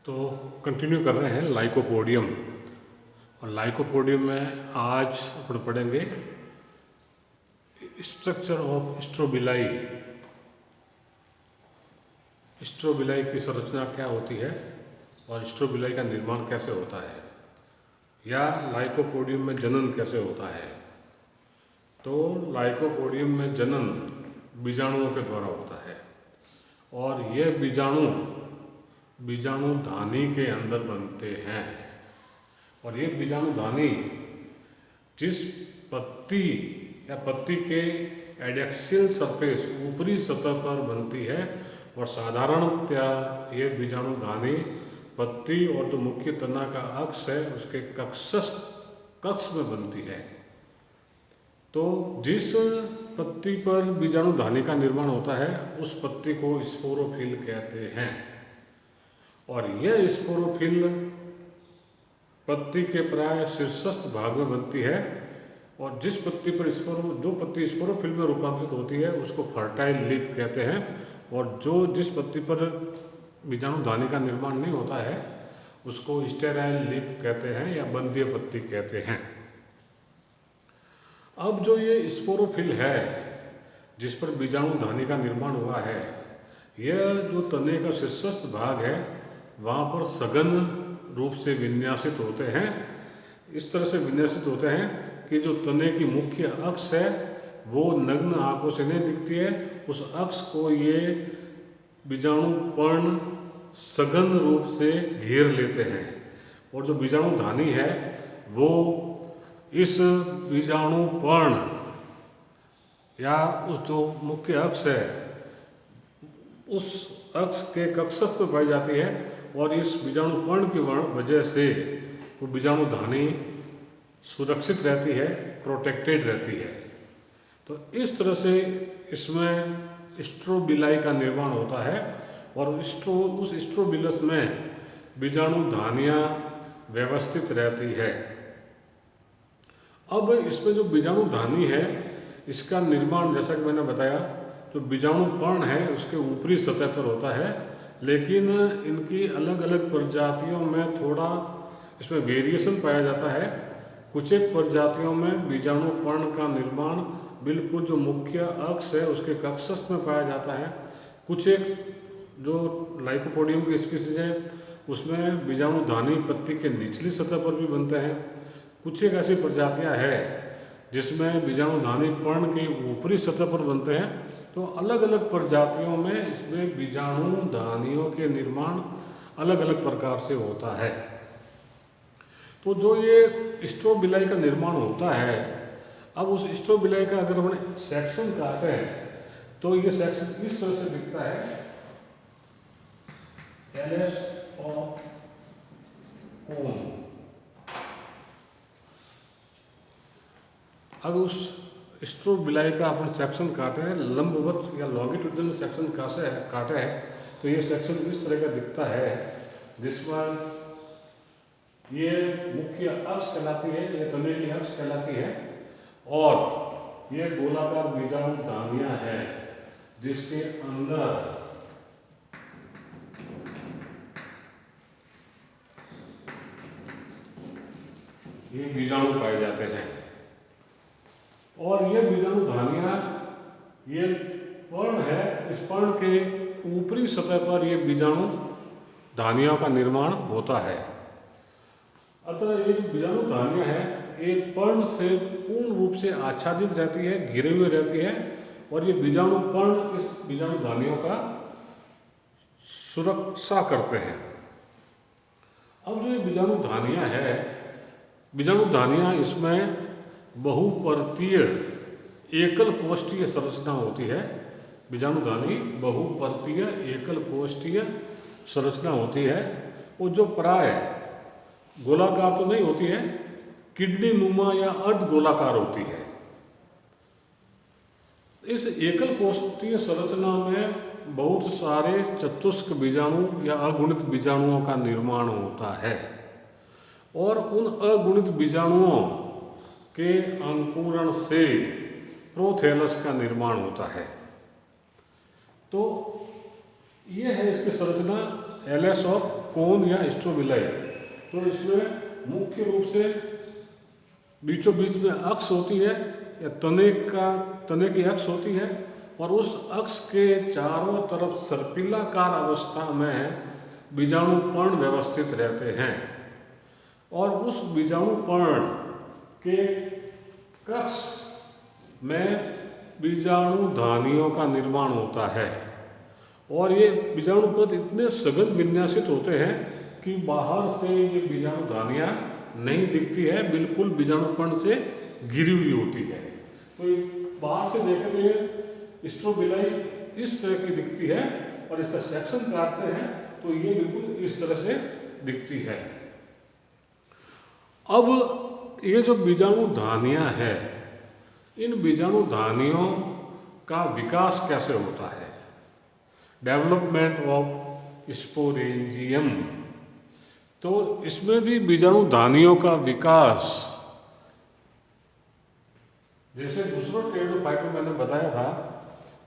तो कंटिन्यू कर रहे हैं लाइकोपोडियम। और लाइकोपोडियम में आज अपन पढ़ेंगे स्ट्रक्चर ऑफ स्ट्रोबिलाई। स्ट्रोबिलाई की संरचना क्या होती है और स्ट्रोबिलाई का निर्माण कैसे होता है, या लाइकोपोडियम में जनन कैसे होता है। तो लाइकोपोडियम में जनन बीजाणुओं के द्वारा होता है और ये बीजाणुधानी के अंदर बनते हैं। और ये बीजाणुधानी जिस पत्ती या पत्ती के एडेक्सियल सरफेस ऊपरी सतह पर बनती है, और साधारणतया ये बीजाणुधानी पत्ती और जो मुख्य तना का अक्ष है उसके कक्ष में बनती है। तो जिस पत्ती पर बीजाणुधानी का निर्माण होता है उस पत्ती को स्पोरोफिल कहते हैं। और यह स्पोरोफिल पत्ती के प्राय शीर्षस्थ भाग में बनती है, और जिस पत्ती पर जो पत्ती स्पोरोफिल में रूपांतरित होती है उसको फर्टाइल लीफ कहते हैं। और जिस पत्ती पर बीजाणुधानी का निर्माण नहीं होता है उसको स्टेराइल लीफ कहते हैं या बंदीय पत्ती कहते हैं। अब जो ये स्पोरोफिल है जिस पर बीजाणुधानी का निर्माण हुआ है, यह जो तने का शीर्षस्थ भाग है वहाँ पर सघन रूप से विन्यासित होते हैं। इस तरह से विन्यासित होते हैं कि जो तने की मुख्य अक्ष है वो नग्न आंखों से नहीं दिखती है, उस अक्ष को ये बीजाणुपर्ण सघन रूप से घेर लेते हैं। और जो बीजाणुधानी है वो इस बीजाणुपर्ण या उस जो मुख्य अक्ष है उस अक्ष के कक्षस्थ में पाई जाती है, और इस बीजाणुपर्ण की वजह से वो बीजाणुधानी सुरक्षित रहती है, प्रोटेक्टेड रहती है। तो इस तरह से इसमें स्ट्रोबिलाई का निर्माण होता है, और उस स्ट्रोबिलस में बीजाणुधानियाँ व्यवस्थित रहती है। अब इसमें जो बीजाणुधानी है इसका निर्माण जैसा कि मैंने बताया, जो बीजाणुपर्ण है उसके ऊपरी सतह पर होता है, लेकिन इनकी अलग अलग प्रजातियों में थोड़ा इसमें वेरिएशन पाया जाता है। कुछ एक प्रजातियों में बीजाणुपर्ण का निर्माण बिल्कुल जो मुख्य अक्ष है उसके कक्षस्थ में पाया जाता है। कुछ एक जो लाइकोपोडियम की स्पीसीज है उसमें बीजाणुधानी पत्ती के निचली सतह पर भी बनते हैं। कुछ एक ऐसी प्रजातियां हैं जिसमें बीजाणुधानी पर्ण के ऊपरी सतह पर बनते हैं। तो अलग अलग प्रजातियों में इसमें बीजाणुधानियों के निर्माण अलग अलग प्रकार से होता है। तो जो ये स्ट्रोबिलाई का निर्माण होता है, अब उस स्ट्रोबिलाई का अगर हम सेक्शन काटे तो ये सेक्शन इस तरह से दिखता है। LS of cone. अब उस स्ट्रोबिलाई का अपन सेक्शन काटे हैं, लंबवत या लॉन्गिट्यूडनल सेक्शन काटे हैं, तो ये सेक्शन इस तरह का दिखता है, जिसमें ये मुख्य अक्ष कहलाती है, ये तने की अक्ष कहलाती है, और ये गोलाकार बीजाणुधानियाँ हैं जिसके अंदर ये बीजाणु पाए जाते हैं। और ये बीजाणुधानियाँ, ये पर्ण है, इस पर्ण के ऊपरी सतह पर ये बीजाणुधानियों का निर्माण होता है। अतः ये जो बीजाणुधानियाँ हैं ये पर्ण से पूर्ण रूप से आच्छादित रहती है, घिरे हुए रहती है, और ये बीजाणुपर्ण इस बीजाणुधानियों का सुरक्षा करते हैं। अब जो ये बीजाणुधानियाँ है, बीजाणुधानियाँ इसमें बहुपर्तीय एकल कोष्ठीय संरचना होती है। बीजाणुधानी बहुपर्तीय एकल कोष्ठीय संरचना होती है, वो जो प्राय गोलाकार तो नहीं होती है, किडनी नुमा या अर्ध गोलाकार होती है। इस एकल कोष्ठीय संरचना में बहुत सारे चतुष्क बीजाणु या अगुणित बीजाणुओं का निर्माण होता है, और उन अगुणित बीजाणुओं के अंकुरण से प्रोथैलस का निर्माण होता है। तो ये है इसकी संरचना एलएस ऑफ कोन या स्ट्रोबिलाई। तो इसमें मुख्य रूप से बीचों बीच में अक्ष होती है या तने की अक्ष होती है, और उस अक्ष के चारों तरफ सर्पिलाकार अवस्था में बीजाणुपर्ण व्यवस्थित रहते हैं, और उस बीजाणुपर्ण के कक्ष में बीजाणुधानियों का निर्माण होता है। और ये बीजाणुपद इतने सघन विन्यासित होते हैं कि बाहर से ये बीजाणुधानियाँ नहीं दिखती है, बिल्कुल बीजाणुपर्ण से घिरी हुई होती है। तो बाहर से देखें तो ये स्ट्रोबिलाई इस तरह की दिखती है, और इसका सेक्शन काटते हैं तो ये बिल्कुल इस तरह से दिखती है। अब ये जो बीजाणुधानियाँ हैं, इन बीजाणुधानियों का विकास कैसे होता है? Development of sporangium. तो इसमें भी बीजाणुधानियों का विकास, जैसे दूसरा टेरिडोफाइट में मैंने बताया था,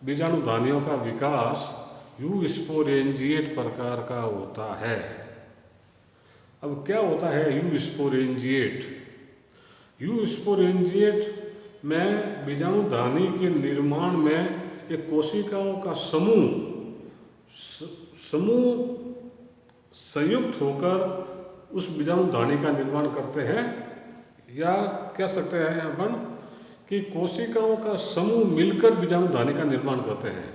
बीजाणुधानियों का विकास यूस्पोरेंजिएट प्रकार का होता है। अब क्या होता है यूस्पोरेंजिएट? यूस्पोरेंजिएट में बीजाणुधानी के निर्माण में एक कोशिकाओं का समूह संयुक्त होकर उस बीजाणुधानी का निर्माण करते हैं, या कह सकते हैं अपन कि कोशिकाओं का समूह मिलकर बीजाणुधानी का निर्माण करते हैं,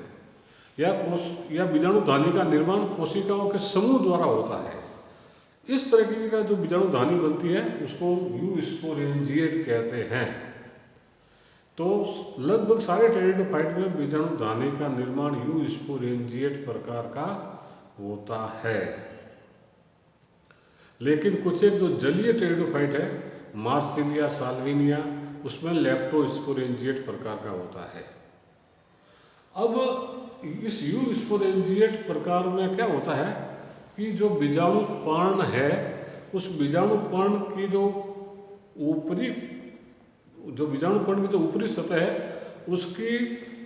या बीजाणुधानी का निर्माण कोशिकाओं के समूह द्वारा होता है। इस तरीके का जो बीजाणुधानी बनती है उसको यूस्पोरेंजिएट कहते हैं। तो लगभग सारे टेरिडोफाइट में बीजाणुधानी का निर्माण यूस्पोरेंजिएट प्रकार का होता है। लेकिन कुछ एक जो जलीय टेरिडोफाइट है, मार्सिलिया साल्विनिया, उसमें लेप्टोस्पोरेंजिएट प्रकार का होता है। अब इस यूस्पोरेंजिएट प्रकार में क्या होता है कि जो बीजाणुपर्ण है, उस बीजाणुपर्ण की जो बीजाणुपर्ण की जो ऊपरी सतह है, उसकी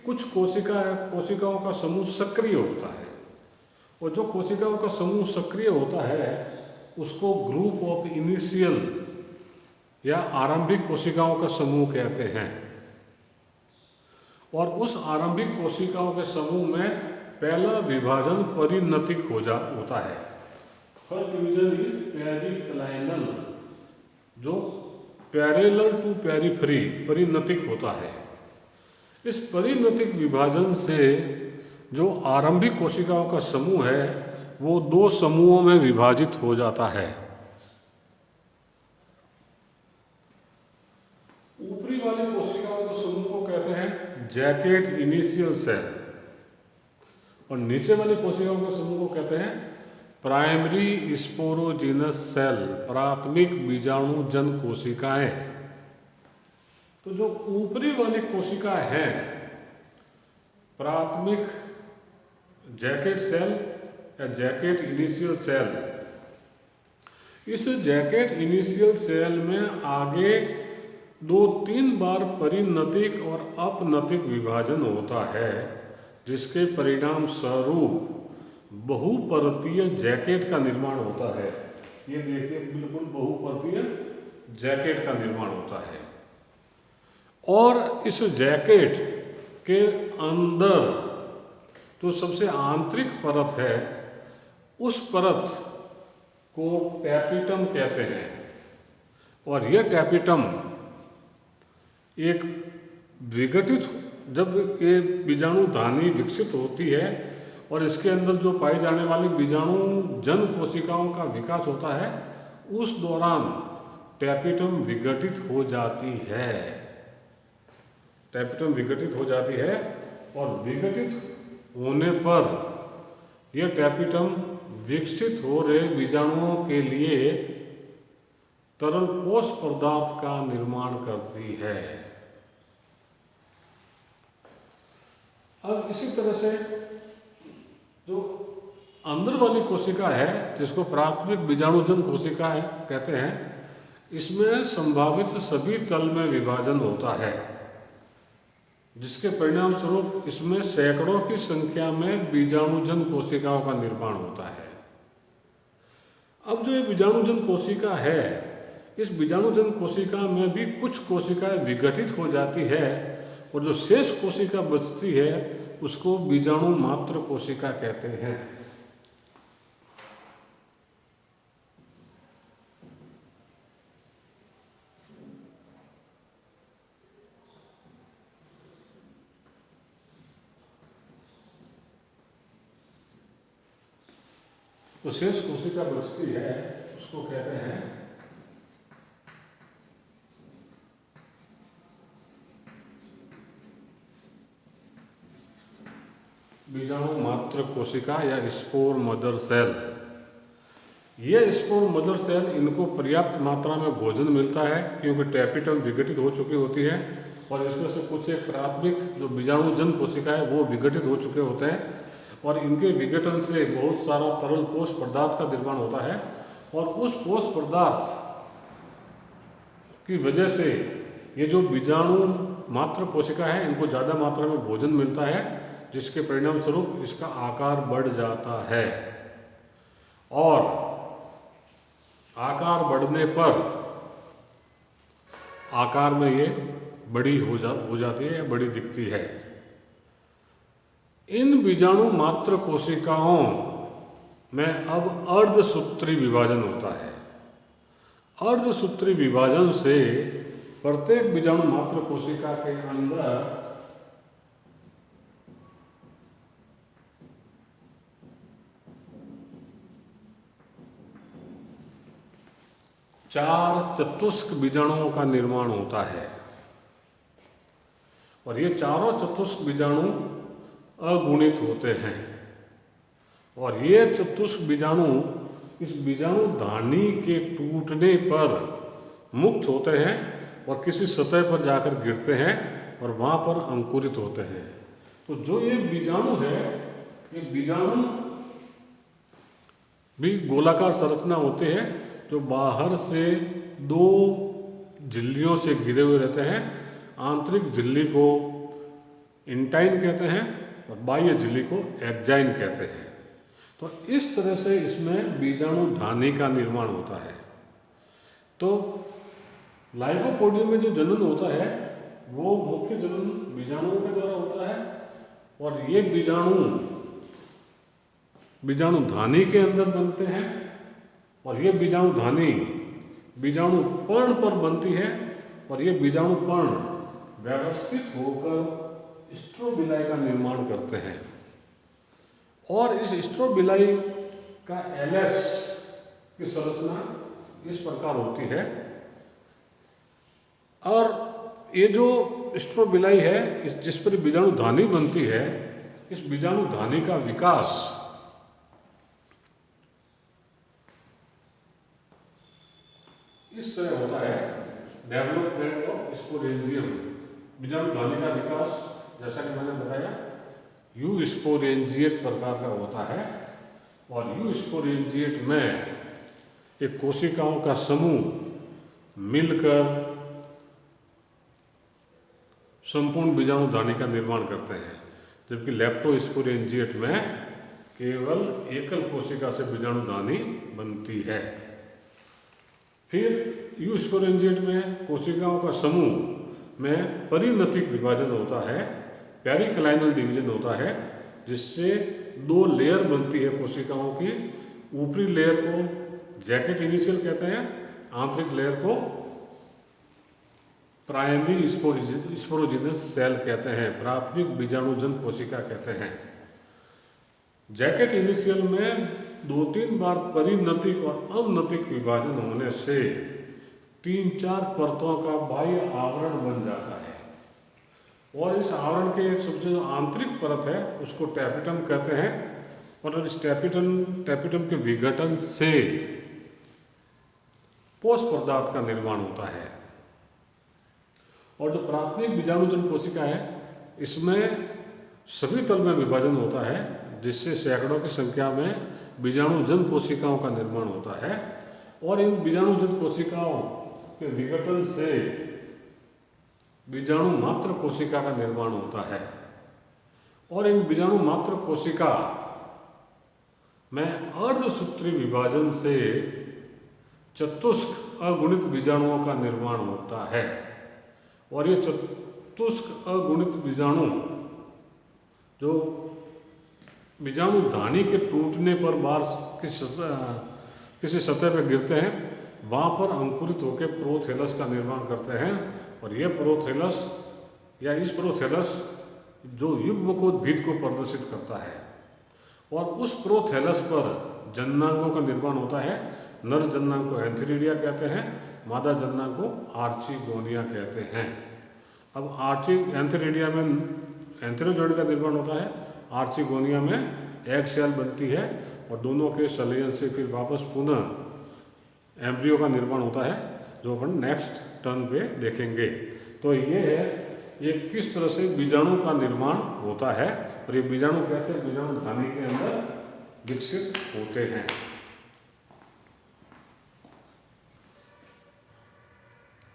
कुछ कोशिकाओं का समूह सक्रिय होता है, और जो कोशिकाओं का समूह सक्रिय होता है उसको ग्रुप ऑफ इनिशियल या आरंभिक कोशिकाओं का समूह कहते हैं। और उस आरंभिक कोशिकाओं के समूह में पहला विभाजन परिणतिक होता है। फर्स्ट डिवीजन इज पेरिक्लाइनल, जो पैरेलल टू पेरिफेरी परिणतिक होता है। इस परिणतिक विभाजन से जो आरंभिक कोशिकाओं का समूह है वो दो समूहों में विभाजित हो जाता है। ऊपरी वाली कोशिकाओं के समूह को कहते हैं जैकेट इनिशियल सेल, और नीचे वाली कोशिकाओं के समूह को कहते हैं प्राइमरी स्पोरोजिनस सेल, प्राथमिक बीजाणुजन कोशिकाएं। तो जो ऊपरी वाली कोशिका है प्राथमिक जैकेट सेल या जैकेट इनिशियल सेल, इस जैकेट इनिशियल सेल में आगे 2-3 बार परिणतिक और अपनतिक विभाजन होता है, जिसके परिणाम स्वरूप बहुपरतीय जैकेट का निर्माण होता है। ये देखिए बिल्कुल बहुपरतीय जैकेट का निर्माण होता है। और इस जैकेट के अंदर जो सबसे आंतरिक परत है, उस परत को टैपिटम कहते हैं। और यह टैपिटम एक विघटित, जब ये बीजाणुधानी विकसित होती है और इसके अंदर जो पाई जाने वाली बीजाणुजन कोशिकाओं का विकास होता है, उस दौरान टैपिटम विघटित हो जाती है। टैपिटम विघटित हो जाती है, और विघटित होने पर यह टैपिटम विकसित हो रहे बीजाणुओं के लिए तरल पोष पदार्थ का निर्माण करती है। अब इसी तरह से जो अंदर वाली कोशिका है, जिसको प्राथमिक बीजाणुजन कोशिका कहते हैं, इसमें संभावित सभी तल में विभाजन होता है, जिसके परिणाम स्वरूप इसमें सैकड़ों की संख्या में बीजाणुजन कोशिकाओं का निर्माण होता है। अब जो ये बीजाणुजन कोशिका है, इस बीजाणुजन कोशिका में भी कुछ कोशिकाएं विघटित हो जाती है और जो शेष कोशिका बचती है उसको बीजाणु मात्र कोशिका कहते हैं। तो शेष कोशिका बचती है उसको कहते हैं बीजाणु मात्र कोशिका या स्पोर मदर सेल। ये स्पोर मदर सेल, इनको पर्याप्त मात्रा में भोजन मिलता है क्योंकि टैपिटम विघटित हो चुकी होती है और इसमें से कुछ एक प्राथमिक जो बीजाणुजन कोशिका है वो विघटित हो चुके होते हैं और इनके विघटन से बहुत सारा तरल पोष पदार्थ का निर्माण होता है और उस पोष पदार्थ की वजह से ये जो बीजाणु मात्र कोशिका है इनको ज़्यादा मात्रा में भोजन मिलता है, जिसके परिणाम स्वरूप इसका आकार बढ़ जाता है और आकार बढ़ने पर आकार में ये बड़ी हो जाती है या बड़ी दिखती है। इन बीजाणु मात्र कोशिकाओं में अब अर्धसूत्री विभाजन होता है। अर्धसूत्री विभाजन से प्रत्येक बीजाणु मात्र कोशिका के अंदर चार चतुष्क बीजाणुओं का निर्माण होता है और ये चारों चतुष्क बीजाणु अगुणित होते हैं और ये चतुष्क बीजाणु इस बीजाणु धानी के टूटने पर मुक्त होते हैं और किसी सतह पर जाकर गिरते हैं और वहाँ पर अंकुरित होते हैं। तो जो ये बीजाणु है, ये बीजाणु भी गोलाकार संरचना होती है जो बाहर से दो झिल्लियों से घिरे हुए रहते हैं। आंतरिक झिल्ली को इंटाइन कहते हैं और बाह्य झिल्ली को एक्जाइन कहते हैं। तो इस तरह से इसमें बीजाणु धानी का निर्माण होता है। तो लाइकोपोडियम में जो जनन होता है वो मुख्य जनन बीजाणुओं के द्वारा होता है और ये बीजाणु धानी के अंदर बनते हैं और ये बीजाणु धानी बीजाणु पर्ण पर बनती है और ये बीजाणु पर्ण व्यवस्थित होकर स्ट्रोबिलाई का निर्माण करते हैं और इस स्ट्रोबिलाई का एलएस की संरचना इस प्रकार होती है। और ये जो स्ट्रोबिलाई है जिस पर बीजाणु धानी बनती है, इस बीजाणु धानी का विकास इस तरह होता है। डेवलपमेंट ऑफ स्पोरेंजियम, बीजाणु धानी का विकास जैसा कि मैंने बताया यू स्पोरेंजिएट प्रकार का होता है और यू स्पोरेंजिएट में एक कोशिकाओं का समूह मिलकर संपूर्ण बीजाणु धानी का निर्माण करते हैं, जबकि लेप्टोस्पोरेंजिएट में केवल एकल कोशिका से बीजाणु धानी बनती है। फिर यू स्पोरेंजिएट में कोशिकाओं का समूह में परिणतिक विभाजन होता है, पेरिक्लाइनल डिवीजन होता है, जिससे दो लेयर बनती है कोशिकाओं की। ऊपरी लेयर को जैकेट इनिशियल कहते हैं, आंतरिक लेयर को प्राइमरी स्पोरोजिनस सेल कहते हैं, प्राथमिक बीजाणुजन कोशिका कहते हैं। जैकेट इनिशियल में 2-3 बार परिणतिक और अवनतिक विभाजन होने से 3-4 परतों का बाह्य आवरण बन जाता है और इस आवरण के सबसे जो आंतरिक परत है उसको टैपिटम कहते हैं और इस टैपिटम के विघटन से पोष पदार्थ का निर्माण होता है। और जो प्राथमिक बीजाणुजन कोशिका है इसमें सभी तल में विभाजन होता है, जिससे सैकड़ों की संख्या में बीजाणुजन कोशिकाओं का निर्माण होता है और इन बीजाणुजन कोशिकाओं के विघटन से बीजाणु मात्र कोशिका का निर्माण होता है और इन बीजाणु मात्र कोशिका में अर्धसूत्री विभाजन से चतुष्क अगुणित बीजाणुओं का निर्माण होता है। और ये चतुष्क अगुणित बीजाणु जो बीजाणु धानी के टूटने पर बाहर किसी सतह पर गिरते हैं, वहाँ पर अंकुरित होकर प्रोथेलस का निर्माण करते हैं। और ये प्रोथेलस या इस प्रोथेलस जो युग्मकोद्भिद को प्रदर्शित करता है, और उस प्रोथेलस पर जननांगों का निर्माण होता है। नर जननांग को एंथेरिडिया कहते हैं, मादा जननांग को आर्चिगोनिया कहते हैं। अब एंथेरिडिया में एंथेरोजोइड का निर्माण होता है, आर्चिगोनिया में एग सेल बनती है, और दोनों के संलयन से फिर वापस पुनः एम्ब्रियो का निर्माण होता है, जो अपन नेक्स्ट टर्न पे देखेंगे। तो ये है ये किस तरह से बीजाणु का निर्माण होता है, और ये बीजाणु कैसे बीजाणु धानी के अंदर विकसित होते हैं।